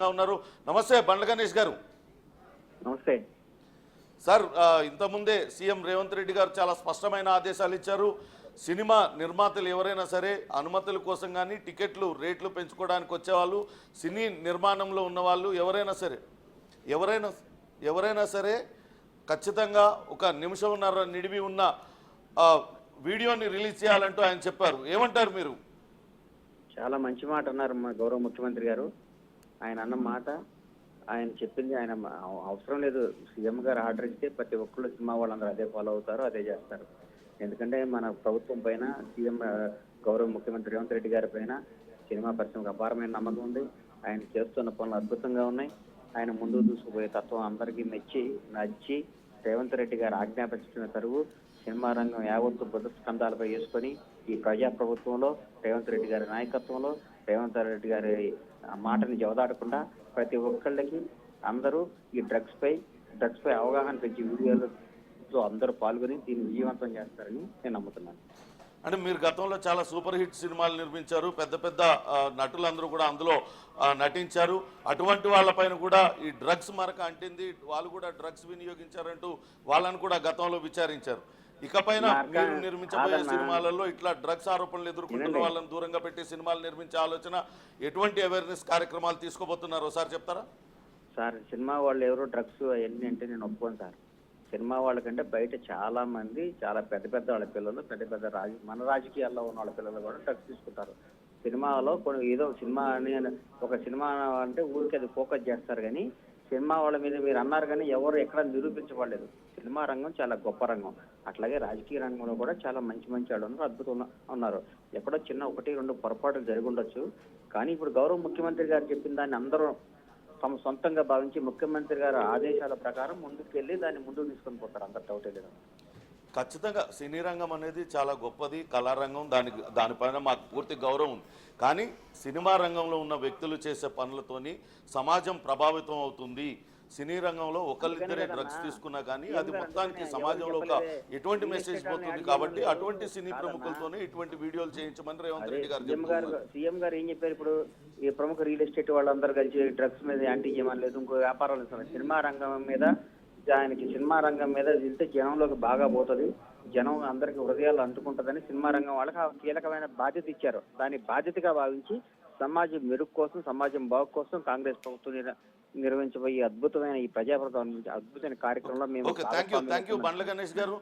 ఉన్నారు. నమస్తే బండ్ల గణేష్ గారు. నమస్తే సార్, ఇంతకుముందే సీఎం రేవంత్ రెడ్డి గారు చాలా స్పష్టమైన ఆదేశాలు ఇచ్చారు. సినిమా నిర్మాతలు ఎవరైనా సరే అనుమతుల కోసం కానీ టికెట్లు రేట్లు పెంచుకోవడానికి వచ్చేవాళ్ళు, సినీ నిర్మాణంలో ఉన్నవాళ్ళు ఎవరైనా సరే ఖచ్చితంగా ఒక నిమిషంన్నర నిడివి ఉన్న వీడియోని రిలీజ్ చేయాలంటూ ఆయన చెప్పారు. ఏమంటారు మీరు? చాలా మంచి మాట అన్నారు మా గౌరవ ముఖ్యమంత్రి గారు. ఆయన అన్న మాట, ఆయన చెప్పింది ఆయన అవసరం లేదు. సీఎం గారు ఆర్డర్ ఇస్తే ప్రతి ఒక్కళ్ళు సినిమా వాళ్ళందరూ అదే ఫాలో అవుతారు, అదే చేస్తారు. ఎందుకంటే మన ప్రభుత్వం పైన సీఎం గౌరవ ముఖ్యమంత్రి రేవంత్ రెడ్డి గారి పైన సినిమా పరిశ్రమకు అపారమైన నమ్మకం ఉంది. ఆయన చేస్తున్న పనులు అద్భుతంగా ఉన్నాయి. ఆయన ముందుకు దూసుకుపోయే తత్వం అందరికీ నచ్చి రేవంత్ రెడ్డి గారు ఆజ్ఞాపించిన తరువు సినిమా రంగం యావత్తు బుద్ధ స్కంధాలపై వేసుకొని ఈ ప్రజాప్రభుత్వంలో రేవంత్ రెడ్డి గారి నాయకత్వంలో రేవంత్ రెడ్డి గారి మాటని జవదాడకుండా ప్రతి ఒక్కళ్ళకి అందరూ ఈ డ్రగ్స్ పై అవగాహన పెంచి వీడియోలతో అందరూ పాల్గొని దీన్ని విజయవంతం చేస్తారని నేను నమ్ముతున్నాను. అంటే మీరు గతంలో చాలా సూపర్ హిట్ సినిమాలు నిర్మించారు, పెద్ద పెద్ద నటులందరూ కూడా అందులో నటించారు. అటువంటి వాళ్ళపైన కూడా ఈ డ్రగ్స్ మరక అంటింది, వాళ్ళు కూడా డ్రగ్స్ వినియోగించారంటూ వాళ్ళని కూడా గతంలో విచారించారు. ఇకపైన మీరు నిర్మించబోయే సినిమాలలో ఇట్లా డ్రగ్స్ ఆరోపణలు ఎదుర్కొంటున్న వాళ్ళని దూరంగా పెట్టి సినిమాలు నిర్మించే ఆలోచన, ఎటువంటి అవేర్నెస్ కార్యక్రమాలు తీసుకోబోతున్నారు ఒకసారి చెప్తారా? సార్, సినిమా వాళ్ళు ఎవరో డ్రగ్స్ అవన్నీ అంటే నేను ఒప్పుకోను సార్. సినిమా వాళ్ళకంటే బయట చాలా మంది చాలా పెద్ద వాళ్ళ పిల్లలు, మన రాజకీయాల్లో ఉన్న వాళ్ళ పిల్లలు కూడా డ్రగ్స్ తీసుకుంటారు. సినిమాలో కొన్ని ఏదో సినిమా అని ఒక సినిమా అంటే ఊరికి అది ఫోకస్ చేస్తారు, కానీ సినిమా వాళ్ళ మీద మీరు అన్నారు కానీ ఎవరు ఎక్కడ నిరూపించబడలేదు. సినిమా రంగం చాలా గొప్ప రంగం. అట్లాగే రాజకీయ రంగంలో కూడా చాలా మంచి వాళ్ళు ఉన్నారు, అద్భుతంగా ఉన్నారు. ఎక్కడో చిన్న 1-2 పొరపాట్లు జరిగి ఉండొచ్చు, కానీ ఇప్పుడు గౌరవ ముఖ్యమంత్రి గారు చెప్పిన దాన్ని అందరూ తమ సొంతంగా భావించి ముఖ్యమంత్రి గారి ఆదేశాల ప్రకారం ముందుకెళ్ళి దాన్ని ముందుకు తీసుకొని పోతారు. అంత డౌటే లేదు. ఖచ్చితంగా సినీ రంగం అనేది చాలా గొప్పది, కళారంగం, దానిపైన మాకు పూర్తి గౌరవం ఉంది. కానీ సినిమా రంగంలో ఉన్న వ్యక్తులు చేసే పనులతోని సమాజం ప్రభావితం అవుతుంది. సినీ రంగంలో ఒకళ్ళిద్దరే డ్రగ్స్ తీసుకున్నా కానీ అది మొత్తానికి సమాజంలో ఒక ఎటువంటి మెసేజ్ పోతుంది. కాబట్టి అటువంటి సినీ ప్రముఖులతోనే ఇటువంటి వీడియోలు చేయించమని రేవంత్ రెడ్డి గారు చెప్తున్నారు. సీఎం గారు ఏం చెప్పారు? ఇప్పుడు ఈ ప్రముఖ రియల్ ఎస్టేట్ వాళ్ళందరూ కలిసి డ్రగ్స్ మీద యాంటీ చేయమని లేదు, ఇంకో వ్యాపారాలు ఇస్తున్నారు. సినిమా రంగం మీద వెళ్తే జనంలోకి బాగా పోతుంది, జనం అందరికి హృదయాలు అంటుకుంటుందని సినిమా రంగం వాళ్ళకి కీలకమైన బాధ్యత ఇచ్చారు. దాన్ని బాధ్యతగా భావించి సమాజం మెరుగు కోసం, సమాజం బాగు కోసం కాంగ్రెస్ ప్రభుత్వం నిర్వహించబోయే అద్భుతమైన ఈ ప్రజాప్రభుత్వం అద్భుతమైన కార్యక్రమంలో మేము థ్యాంక్ యూ బండ్ల గణేష్ గారు.